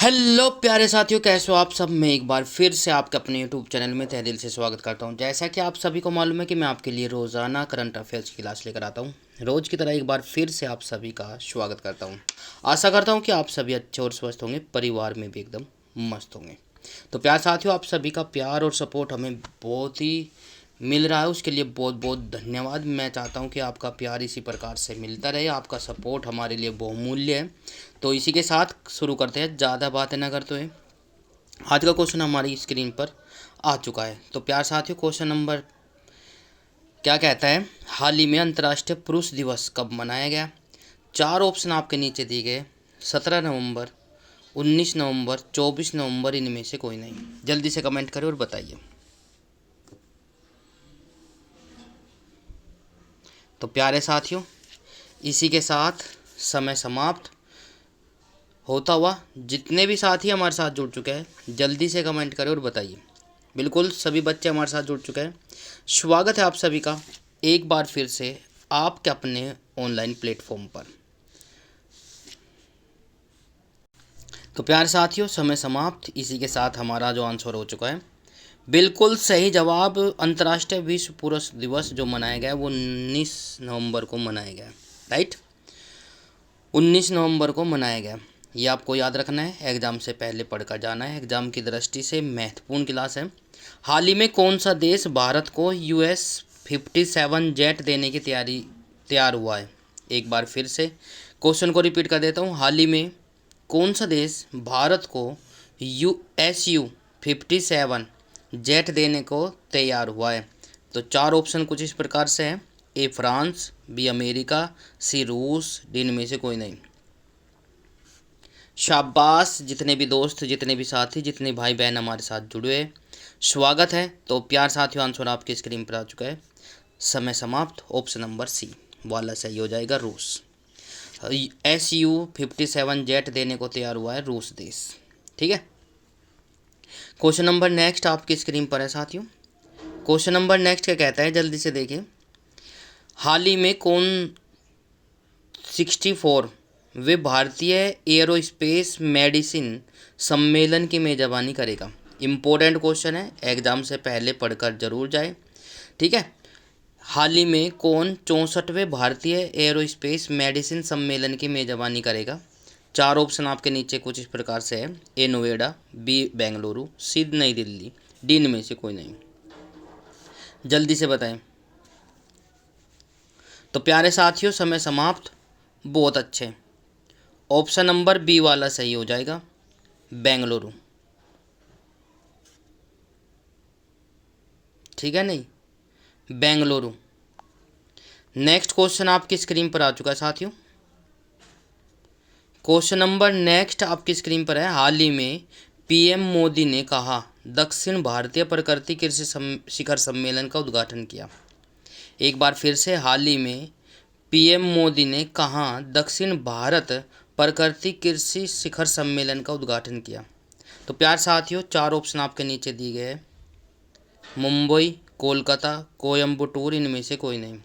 Hello प्यारे साथियों, कैसे हो आप सब। मैं एक बार फिर से आपके अपने यूट्यूब चैनल में तहे दिल से स्वागत करता हूं। जैसा कि आप सभी को मालूम है कि मैं आपके लिए रोज़ाना करंट अफेयर्स की क्लास लेकर आता हूं। रोज़ की तरह एक बार फिर से आप सभी का स्वागत करता हूं। आशा करता हूं कि आप सभी अच्छे और स्वस्थ होंगे, परिवार में भी एकदम मस्त होंगे। तो प्यारे साथियों, आप सभी का प्यार और सपोर्ट हमें बहुत ही मिल रहा है, उसके लिए बहुत बहुत धन्यवाद। मैं चाहता हूं कि आपका प्यार इसी प्रकार से मिलता रहे, आपका सपोर्ट हमारे लिए बहुमूल्य है। तो इसी के साथ शुरू करते हैं, ज़्यादा बातें ना करते हुए। आज का क्वेश्चन हमारी स्क्रीन पर आ चुका है। तो प्यार साथियों, क्वेश्चन नंबर क्या कहता है, हाल ही में अंतर्राष्ट्रीय पुरुष दिवस कब मनाया गया। चार ऑप्शन आपके नीचे दिए गए, 17 नवंबर, 19 नवंबर, 24 नवंबर, इनमें से कोई नहीं। जल्दी से कमेंट करें और बताइए। तो प्यारे साथियों, इसी के साथ समय समाप्त होता हुआ, जितने भी साथी हमारे साथ जुड़ चुके हैं जल्दी से कमेंट करें और बताइए। बिल्कुल सभी बच्चे हमारे साथ जुड़ चुके हैं। स्वागत है आप सभी का एक बार फिर से आपके अपने ऑनलाइन प्लेटफॉर्म पर। तो प्यारे साथियों, समय समाप्त। इसी के साथ हमारा जो आंसर हो चुका है, बिल्कुल सही जवाब। अंतर्राष्ट्रीय विश्व पुरुष दिवस जो मनाया गया है वो 19 नवंबर को मनाया गया है। राइट, 19 नवंबर को मनाया गया। ये आपको याद रखना है, एग्ज़ाम से पहले पढ़कर जाना है, एग्ज़ाम की दृष्टि से महत्वपूर्ण क्लास है। हाल ही में कौन सा देश भारत को US-57 जेट देने की तैयार हुआ है। एक बार फिर से क्वेश्चन को रिपीट कर देता हूँ। हाल ही में कौन सा देश भारत को SU-57 जेट देने को तैयार हुआ है। तो चार ऑप्शन कुछ इस प्रकार से हैं, ए फ्रांस, बी अमेरिका, सी रूस, डी इनमें से कोई नहीं। शाबाश, जितने भी दोस्त, जितने भी साथी, जितने भाई बहन हमारे साथ जुड़े हैं, स्वागत है। तो प्यार साथियों, आंसर आपकी स्क्रीन पर आ चुका है। समय समाप्त। ऑप्शन नंबर सी वाला सही हो जाएगा, रूस। SU-57 जेट देने को तैयार हुआ है रूस देश। ठीक है। क्वेश्चन नंबर नेक्स्ट आपकी स्क्रीन पर है साथियों। क्वेश्चन नंबर नेक्स्ट क्या कहता है, जल्दी से देखिए। हाल ही में कौन 64 वे भारतीय एयरोस्पेस मेडिसिन सम्मेलन की मेज़बानी करेगा। इम्पोर्टेंट क्वेश्चन है, एग्ज़ाम से पहले पढ़कर जरूर जाए। ठीक है। हाल ही में कौन 64वें भारतीय एयरोस्पेस मेडिसिन सम्मेलन की मेज़बानी करेगा। चार ऑप्शन आपके नीचे कुछ इस प्रकार से है, ए नोएडा, बी बेंगलुरु, सी नई दिल्ली, डी इनमें से कोई नहीं। जल्दी से बताएं। तो प्यारे साथियों, समय समाप्त। बहुत अच्छे। ऑप्शन नंबर बी वाला सही हो जाएगा, बेंगलुरु। ठीक है, नहीं, बेंगलुरु। नेक्स्ट क्वेश्चन आपकी स्क्रीन पर आ चुका है साथियों। क्वेश्चन नंबर नेक्स्ट आपकी स्क्रीन पर है। हाल ही में PM मोदी ने कहा दक्षिण भारतीय प्रकृति कृषि शिखर सम्मेलन का उद्घाटन किया। एक बार फिर से, हाल ही में PM मोदी ने कहा दक्षिण भारत प्रकृति कृषि शिखर सम्मेलन का उद्घाटन किया। तो प्यार साथियों, चार ऑप्शन आपके नीचे दिए गए हैं, मुंबई, कोलकाता, कोयम्बटूर, इनमें से कोई नहीं।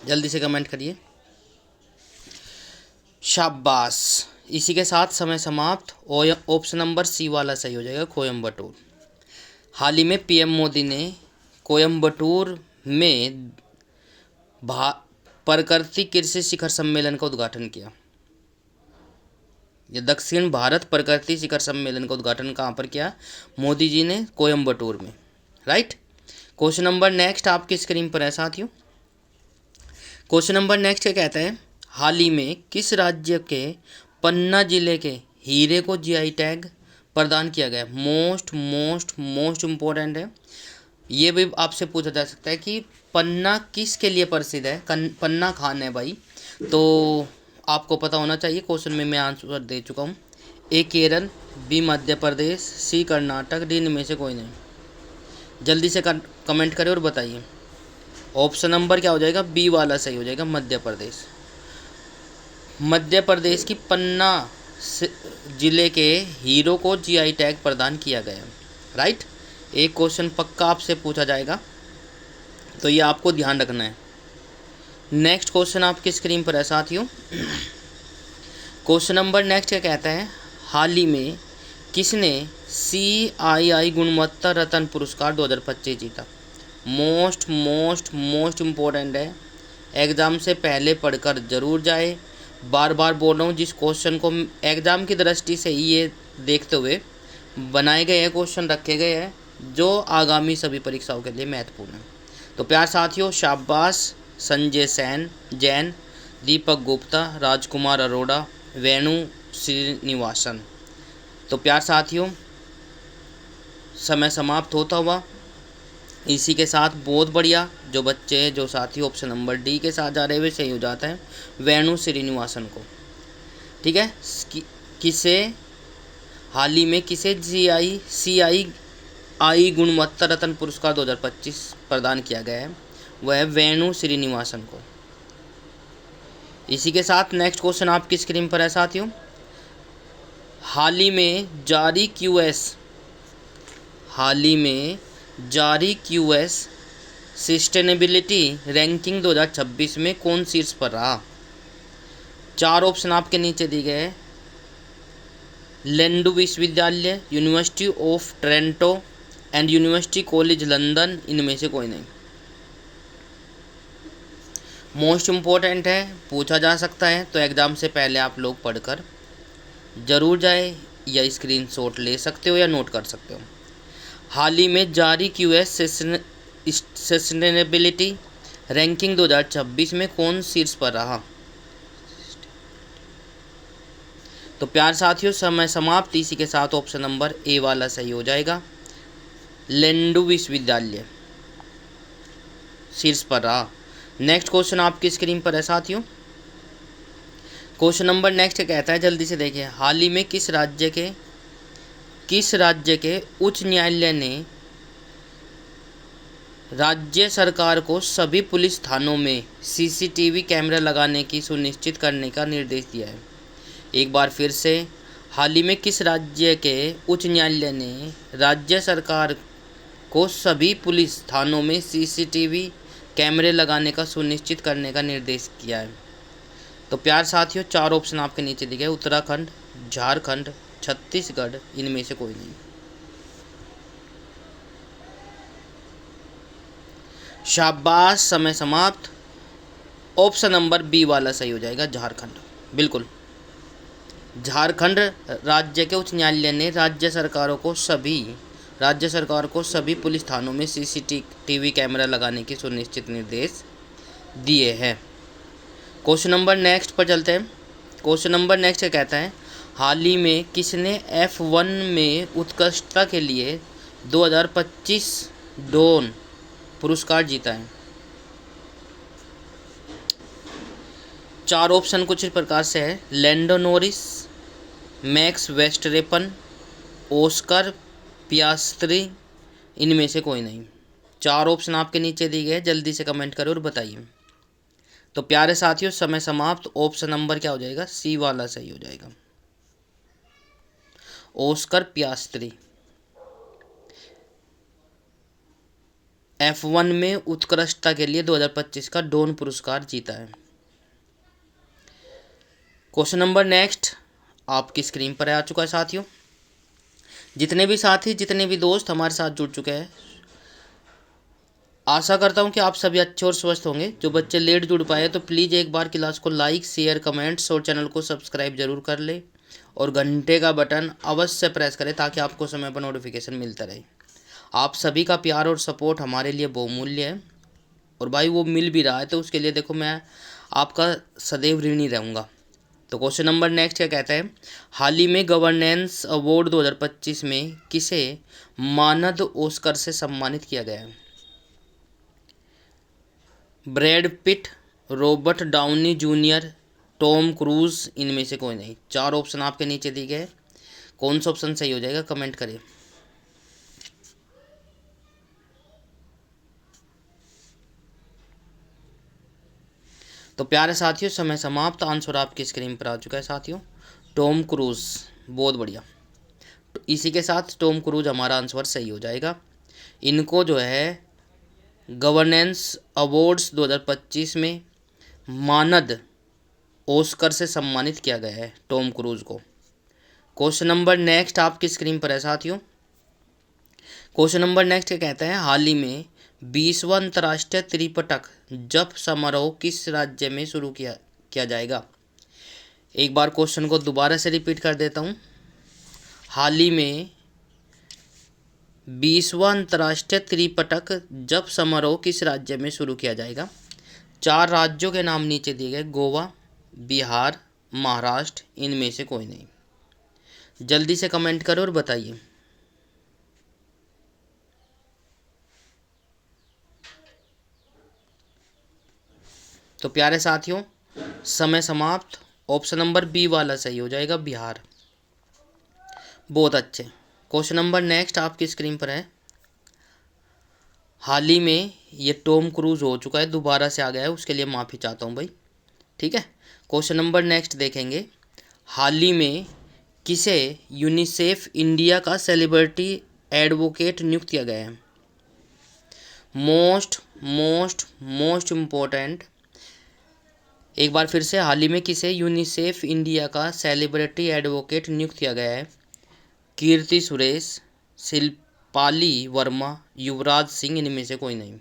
जल्दी से कमेंट करिए। शाबाश, इसी के साथ समय समाप्त। ऑप्शन नंबर सी वाला सही हो जाएगा, कोयम्बटूर। हाल ही में PM मोदी ने कोयम्बटूर में प्रकृति कृषि शिखर सम्मेलन का उद्घाटन किया। ये दक्षिण भारत प्रकृति शिखर सम्मेलन का उद्घाटन कहाँ पर किया, मोदी जी ने कोयम्बटूर में। राइट। क्वेश्चन नंबर नेक्स्ट आपकी स्क्रीन पर है साथियों। क्वेश्चन नंबर नेक्स्ट क्या कहता है, हाल ही में किस राज्य के पन्ना जिले के हीरे को GI टैग प्रदान किया गया। मोस्ट मोस्ट मोस्ट इम्पोर्टेंट है। ये भी आपसे पूछा जा सकता है कि पन्ना किसके लिए प्रसिद्ध है। पन्ना खान है भाई, तो आपको पता होना चाहिए। क्वेश्चन में मैं आंसर दे चुका हूँ, ए केरल, बी मध्य प्रदेश, सी कर्नाटक, डी इनमें से कोई नहीं। जल्दी से कमेंट करें और बताइए। ऑप्शन नंबर क्या हो जाएगा, बी वाला सही हो जाएगा, मध्य प्रदेश। मध्य प्रदेश की पन्ना जिले के हीरो को GI टैग प्रदान किया गया। राइट। एक क्वेश्चन पक्का आपसे पूछा जाएगा, तो ये आपको ध्यान रखना है। नेक्स्ट क्वेश्चन आपकी स्क्रीन पर है साथियों। क्वेश्चन नंबर नेक्स्ट क्या कहता है, हाल ही में किसने CII गुणवत्ता रत्न पुरस्कार 2025 जीता। मोस्ट इम्पोर्टेंट है, एग्ज़ाम से पहले पढ़कर ज़रूर जाए। बार बार बोल रहा हूँ, जिस क्वेश्चन को एग्ज़ाम की दृष्टि से ही ये देखते हुए बनाए गए हैं, क्वेश्चन रखे गए हैं जो आगामी सभी परीक्षाओं के लिए महत्वपूर्ण है। तो प्यार साथियों, शाबाश संजय जैन, दीपक गुप्ता, राजकुमार अरोड़ा, वेणु श्रीनिवासन। तो प्यार साथियों, समय समाप्त होता हुआ इसी के साथ बहुत बढ़िया जो बच्चे जो साथी ऑप्शन नंबर डी के साथ जा रहे हुए सही हो जाता है वेणु श्रीनिवासन को। ठीक है, किसे हाल ही में किसे CII गुणवत्ता रत्न पुरस्कार 2025 प्रदान किया गया है, वह है वेणु श्रीनिवासन को। इसी के साथ नेक्स्ट क्वेश्चन आपकी स्क्रीन पर है साथियों, हाल ही में जारी QS सस्टेनेबिलिटी रैंकिंग 2026 में कौन शीर्ष पर रहा। 4 ऑप्शन आपके नीचे दिए गए हैं, लेंडू विश्वविद्यालय, university of Toronto and university college London, इनमें से कोई नहीं। मोस्ट इम्पोर्टेंट है, पूछा जा सकता है, तो एग्ज़ाम से पहले आप लोग पढ़कर ज़रूर जाए, या स्क्रीनशॉट ले सकते हो या नोट कर सकते हो। हाल ही में जारी QS सस्टेनेबिलिटी रैंकिंग 2026 में कौन शीर्ष पर रहा। तो प्यार साथियों, समय समाप्त। इसी के साथ ऑप्शन नंबर ए वाला सही हो जाएगा, लेंडू विश्वविद्यालय शीर्ष पर रहा। नेक्स्ट क्वेश्चन आपकी स्क्रीन पर है साथियों, क्वेश्चन नंबर नेक्स्ट कहता है, जल्दी से देखिए, हाल ही में किस राज्य के उच्च न्यायालय ने राज्य सरकार को सभी पुलिस थानों में CCTV कैमरा लगाने की सुनिश्चित करने का निर्देश दिया है। एक बार फिर से, हाल ही में किस राज्य के उच्च न्यायालय ने राज्य सरकार को सभी पुलिस थानों में CCTV कैमरे लगाने का सुनिश्चित करने का निर्देश किया है। तो प्यार साथियों, 4 ऑप्शन आपके नीचे दिए गए, उत्तराखंड, झारखंड, छत्तीसगढ़, इनमें से कोई नहीं। शाबाश, समय समाप्त। ऑप्शन नंबर बी वाला सही हो जाएगा, झारखंड। बिल्कुल, झारखंड राज्य के उच्च न्यायालय ने राज्य सरकार को सभी पुलिस थानों में CCTV कैमरा लगाने की सुनिश्चित निर्देश दिए हैं। क्वेश्चन नंबर नेक्स्ट पर चलते हैं। क्वेश्चन नंबर नेक्स्ट कहता है, हाल ही में किसने F1 में उत्कृष्टता के लिए 2025 डॉन पुरस्कार जीता है। 4 ऑप्शन कुछ इस प्रकार से है, Lando Norris, Max Verstappen, Oscar Piastri, इनमें से कोई नहीं। 4 ऑप्शन आपके नीचे दिए गए, जल्दी से कमेंट करो और बताइए। तो प्यारे साथियों, समय समाप्त। ऑप्शन नंबर क्या हो जाएगा, सी वाला सही हो जाएगा, ऑस्कर पियास्त्री। F1 में उत्कृष्टता के लिए 2025 का डॉन पुरस्कार जीता है। क्वेश्चन नंबर नेक्स्ट आपकी स्क्रीन पर आ चुका है साथियों। जितने भी साथी, जितने भी दोस्त हमारे साथ जुड़ चुके हैं, आशा करता हूं कि आप सभी अच्छे और स्वस्थ होंगे। जो बच्चे लेट जुड़ पाए तो प्लीज़ एक बार क्लास को लाइक, शेयर, कमेंट्स और चैनल को सब्सक्राइब जरूर कर ले, और घंटे का बटन अवश्य प्रेस करें ताकि आपको समय पर नोटिफिकेशन मिलता रहे। आप सभी का प्यार और सपोर्ट हमारे लिए बहुमूल्य है, और भाई वो मिल भी रहा है, तो उसके लिए देखो मैं आपका सदैव ऋणी रहूँगा। तो क्वेश्चन नंबर नेक्स्ट क्या कहता है, हाल ही में गवर्नेंस अवार्ड 2025 में किसे मानद ऑस्कर से सम्मानित किया गया है। Brad Pitt, Robert Downey junior, Tom cruise, इनमें से कोई नहीं। 4 ऑप्शन आपके नीचे दिए गए, कौन सा ऑप्शन सही हो जाएगा कमेंट करें। तो प्यारे साथियों, समय समाप्त। आंसर आपकी स्क्रीन पर आ चुका है साथियों, टॉम क्रूज। बहुत बढ़िया। तो इसी के साथ टॉम क्रूज हमारा आंसर सही हो जाएगा। इनको जो है गवर्नेंस अवार्ड्स 2025 में मानद ऑस्कर से सम्मानित किया गया है टॉम क्रूज को। क्वेश्चन नंबर नेक्स्ट आपकी स्क्रीन पर है साथियों। क्वेश्चन नंबर नेक्स्ट क्या कहता है, हाल ही में 20वां अंतर्राष्ट्रीय त्रिपिटक जप समारोह किस राज्य में शुरू किया जाएगा। एक बार क्वेश्चन को दोबारा से रिपीट कर देता हूँ। हाल ही में 20वां अंतर्राष्ट्रीय त्रिपिटक जप समारोह किस राज्य में शुरू किया जाएगा। 4 राज्यों के नाम नीचे दिए गए, गोवा, बिहार, महाराष्ट्र, इनमें से कोई नहीं। जल्दी से कमेंट करो और बताइए। तो प्यारे साथियों, समय समाप्त। ऑप्शन नंबर बी वाला सही हो जाएगा, बिहार। बहुत अच्छे। क्वेश्चन नंबर नेक्स्ट आपकी स्क्रीन पर है। हाल ही में ये टॉम क्रूज हो चुका है, दोबारा से आ गया है, उसके लिए माफ़ी चाहता हूँ भाई, ठीक है। क्वेश्चन नंबर नेक्स्ट देखेंगे। हाल ही में किसे यूनिसेफ इंडिया का सेलिब्रिटी एडवोकेट नियुक्त किया गया है। मोस्ट इम्पोर्टेंट, एक बार फिर से, हाल ही में किसे यूनिसेफ इंडिया का सेलिब्रिटी एडवोकेट नियुक्त किया गया है। कीर्ति सुरेश, शिल्पाली वर्मा, युवराज सिंह, इनमें से कोई नहीं।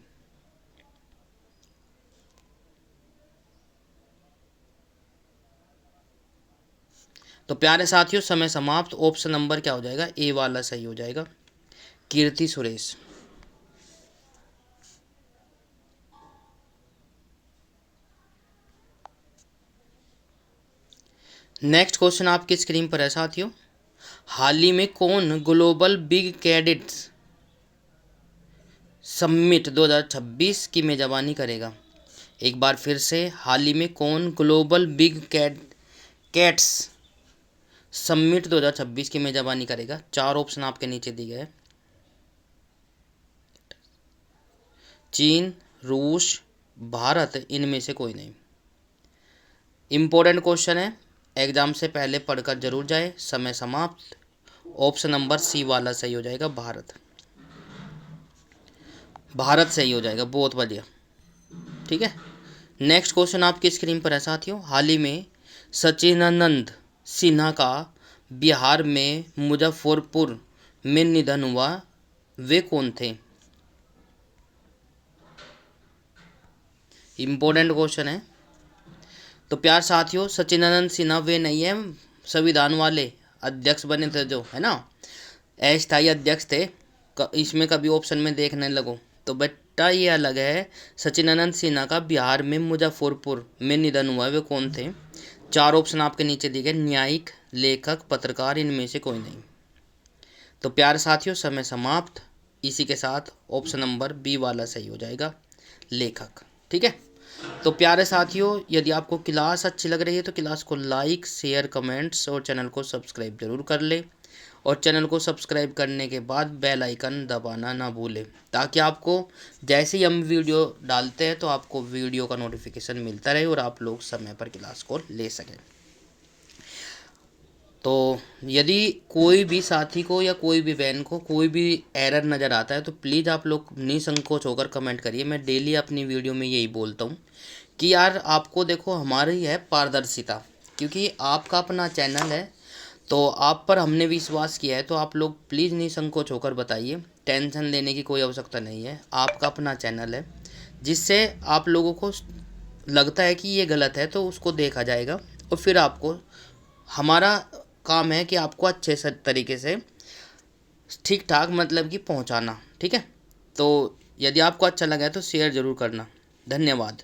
तो प्यारे साथियों, समय समाप्त। ऑप्शन नंबर क्या हो जाएगा, ए वाला सही हो जाएगा, कीर्ति सुरेश। नेक्स्ट क्वेश्चन आपकी स्क्रीन पर है साथियों। हाल ही में कौन ग्लोबल बिग कैडेट्स समिट 2026 की मेजबानी करेगा। एक बार फिर से, हाल ही में कौन ग्लोबल बिग कैट्स समिट 2026 की मेजबानी करेगा। 4 ऑप्शन आपके नीचे दिए गए, चीन, रूस, भारत, इनमें से कोई नहीं। इम्पोर्टेंट क्वेश्चन है, एग्जाम से पहले पढ़कर जरूर जाए। समय समाप्त। ऑप्शन नंबर सी वाला सही हो जाएगा, भारत। भारत सही हो जाएगा, बहुत बढ़िया, ठीक है। नेक्स्ट क्वेश्चन आपकी स्क्रीन पर है साथियों। हाल ही में सचिदानंद सिन्हा का बिहार में मुजफ्फरपुर में निधन हुआ, वे कौन थे। इम्पोर्टेंट क्वेश्चन है। तो प्यार साथियों, सचिदानंद सिन्हा वे नहीं है, संविधान वाले अध्यक्ष बने थे जो, है ना, अस्थायी अध्यक्ष थे। इसमें कभी ऑप्शन में देखने लगो तो बेटा ये अलग है। सचिदानंद सिन्हा का बिहार में मुजफ्फरपुर में निधन हुआ, वे कौन थे। 4 ऑप्शन आपके नीचे दिए गए, न्यायिक, लेखक, पत्रकार, इनमें से कोई नहीं। तो प्यार साथियों, समय समाप्त। इसी के साथ ऑप्शन नंबर बी वाला सही हो जाएगा, लेखक, ठीक है। तो प्यारे साथियों, यदि आपको क्लास अच्छी लग रही है तो क्लास को लाइक, शेयर, कमेंट्स और चैनल को सब्सक्राइब जरूर कर ले। और चैनल को सब्सक्राइब करने के बाद बेल आइकन दबाना ना भूलें, ताकि आपको जैसे ही हम वीडियो डालते हैं तो आपको वीडियो का नोटिफिकेशन मिलता रहे और आप लोग समय पर क्लास को ले सकें। तो यदि कोई भी साथी को या कोई भी बहन को कोई भी एरर नज़र आता है तो प्लीज़ आप लोग निसंकोच होकर कमेंट करिए। मैं डेली अपनी वीडियो में यही बोलता हूँ कि यार आपको देखो हमारी है पारदर्शिता, क्योंकि आपका अपना चैनल है तो आप पर हमने विश्वास किया है, तो आप लोग प्लीज़ निसंकोच होकर बताइए। टेंशन लेने की कोई आवश्यकता नहीं है, आपका अपना चैनल है, जिससे आप लोगों को लगता है कि ये गलत है तो उसको देखा जाएगा और फिर आपको, हमारा काम है कि आपको अच्छे से तरीके से ठीक ठाक मतलब कि पहुंचाना, ठीक है। तो यदि आपको अच्छा लगा है तो शेयर ज़रूर करना। धन्यवाद।